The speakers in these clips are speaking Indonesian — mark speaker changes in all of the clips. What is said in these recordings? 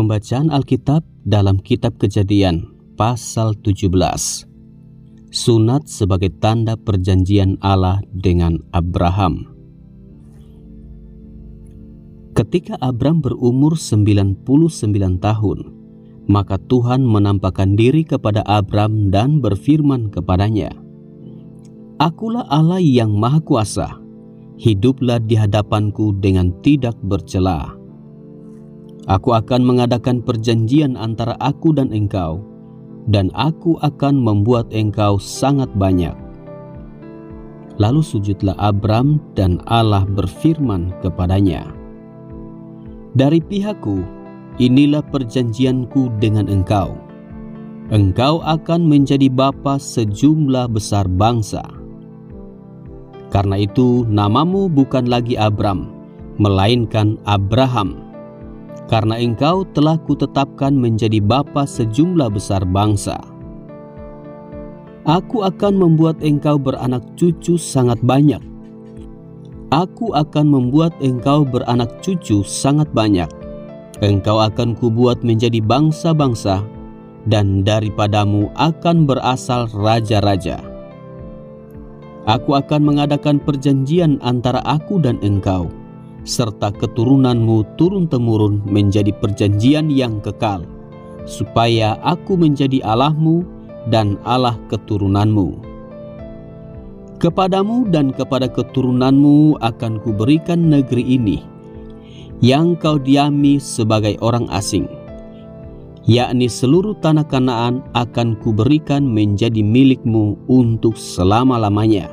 Speaker 1: Pembacaan Alkitab dalam Kitab Kejadian pasal 17. Sunat sebagai tanda perjanjian Allah dengan Abraham. Ketika Abram berumur 99 tahun, maka Tuhan menampakkan diri kepada Abram dan berfirman kepadanya, "Akulah Allah yang Maha Kuasa, hiduplah di hadapanku dengan tidak bercela. Aku akan mengadakan perjanjian antara aku dan engkau, dan aku akan membuat engkau sangat banyak." Lalu sujudlah Abram dan Allah berfirman kepadanya, "Dari pihakku, inilah perjanjianku dengan engkau. Engkau akan menjadi bapa sejumlah besar bangsa. Karena itu namamu bukan lagi Abram, melainkan Abraham. Karena engkau telah kutetapkan menjadi bapa sejumlah besar bangsa. Aku akan membuat engkau beranak cucu sangat banyak. Aku akan membuat engkau beranak cucu sangat banyak. Engkau akan kubuat menjadi bangsa-bangsa, dan daripadamu akan berasal raja-raja. Aku akan mengadakan perjanjian antara aku dan engkau, serta keturunanmu turun-temurun menjadi perjanjian yang kekal, supaya aku menjadi Allahmu dan Allah keturunanmu. Kepadamu dan kepada keturunanmu akan kuberikan negeri ini, yang kau diami sebagai orang asing, yakni seluruh tanah Kanaan akan kuberikan menjadi milikmu untuk selama-lamanya,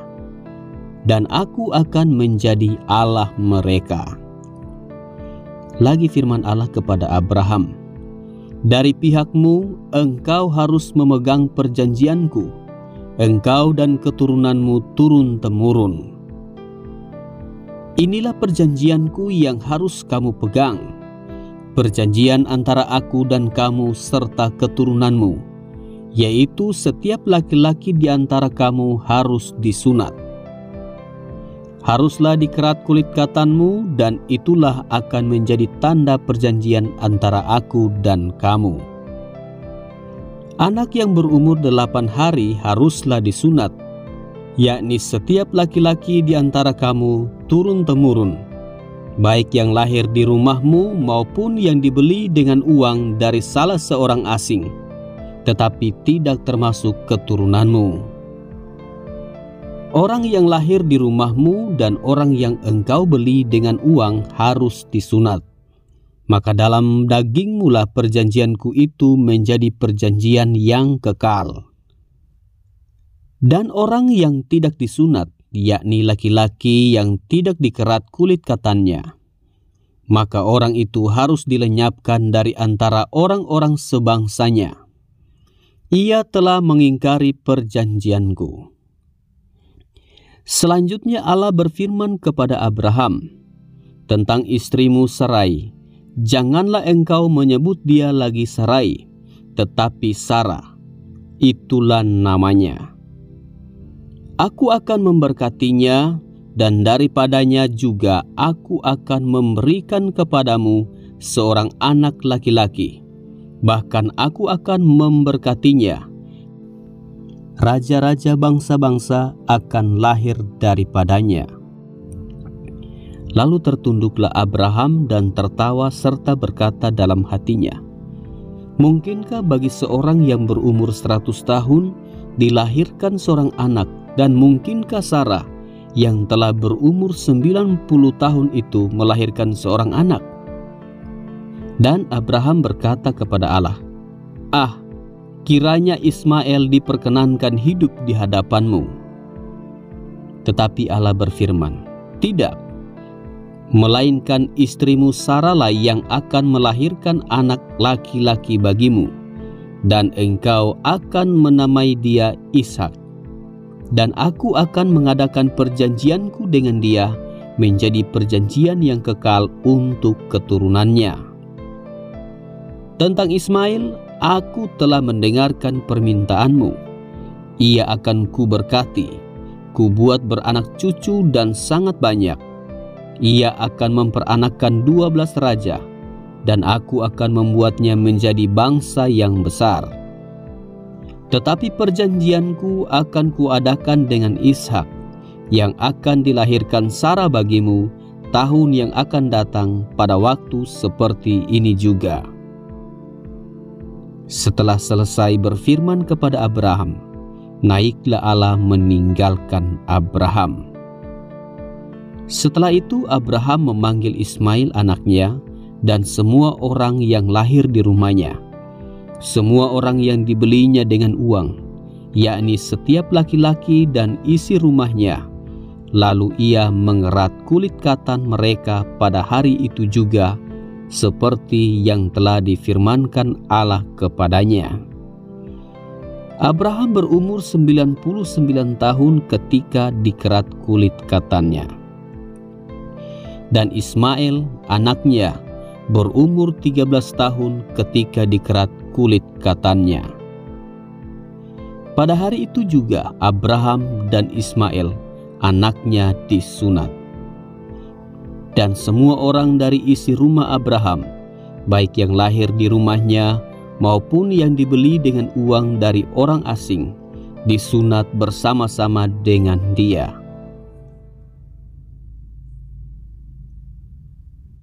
Speaker 1: dan aku akan menjadi Allah mereka." Lagi firman Allah kepada Abraham, "Dari pihakmu engkau harus memegang perjanjianku, engkau dan keturunanmu turun-temurun. Inilah perjanjianku yang harus kamu pegang, perjanjian antara aku dan kamu serta keturunanmu, yaitu setiap laki-laki di antara kamu harus disunat. Haruslah dikerat kulit katanmu, dan itulah akan menjadi tanda perjanjian antara aku dan kamu. Anak yang berumur 8 hari haruslah disunat, yakni setiap laki-laki di antara kamu turun-temurun, baik yang lahir di rumahmu maupun yang dibeli dengan uang dari salah seorang asing, tetapi tidak termasuk keturunanmu. Orang yang lahir di rumahmu dan orang yang engkau beli dengan uang harus disunat. Maka dalam dagingmu lah perjanjianku itu menjadi perjanjian yang kekal. Dan orang yang tidak disunat, yakni laki-laki yang tidak dikerat kulit katannya, maka orang itu harus dilenyapkan dari antara orang-orang sebangsanya. Ia telah mengingkari perjanjianku." Selanjutnya Allah berfirman kepada Abraham tentang istrimu Sarai, "Janganlah engkau menyebut dia lagi Sarai, tetapi Sarah, itulah namanya. Aku akan memberkatinya, dan daripadanya juga aku akan memberikan kepadamu seorang anak laki-laki. Bahkan aku akan memberkatinya. Raja-raja bangsa-bangsa akan lahir daripadanya." Lalu tertunduklah Abraham dan tertawa serta berkata dalam hatinya, "Mungkinkah bagi seorang yang berumur 100 tahun dilahirkan seorang anak, dan mungkinkah Sarah yang telah berumur 90 tahun itu melahirkan seorang anak?" Dan Abraham berkata kepada Allah, kiranya Ismail diperkenankan hidup di hadapanmu." Tetapi Allah berfirman, "Tidak, melainkan istrimu Sarahlah yang akan melahirkan anak laki-laki bagimu, dan engkau akan menamai dia Ishak. Dan aku akan mengadakan perjanjianku dengan dia menjadi perjanjian yang kekal untuk keturunannya. Tentang Ismail, aku telah mendengarkan permintaanmu. Ia akan kuberkati, kubuat beranak cucu dan sangat banyak. Ia akan memperanakkan 12 raja, dan aku akan membuatnya menjadi bangsa yang besar. Tetapi perjanjianku akan kuadakan dengan Ishak, yang akan dilahirkan Sara bagimu tahun yang akan datang pada waktu seperti ini juga." Setelah selesai berfirman kepada Abraham, naiklah Allah meninggalkan Abraham. Setelah itu Abraham memanggil Ismail anaknya dan semua orang yang lahir di rumahnya, semua orang yang dibelinya dengan uang, yakni setiap laki-laki dan isi rumahnya. Lalu ia mengerat kulit katan mereka pada hari itu juga, seperti yang telah difirmankan Allah kepadanya. Abraham berumur 99 tahun ketika dikerat kulit katannya. Dan Ismail anaknya berumur 13 tahun ketika dikerat kulit katannya. Pada hari itu juga Abraham dan Ismail anaknya disunat. Dan semua orang dari isi rumah Abraham, baik yang lahir di rumahnya maupun yang dibeli dengan uang dari orang asing, disunat bersama-sama dengan dia.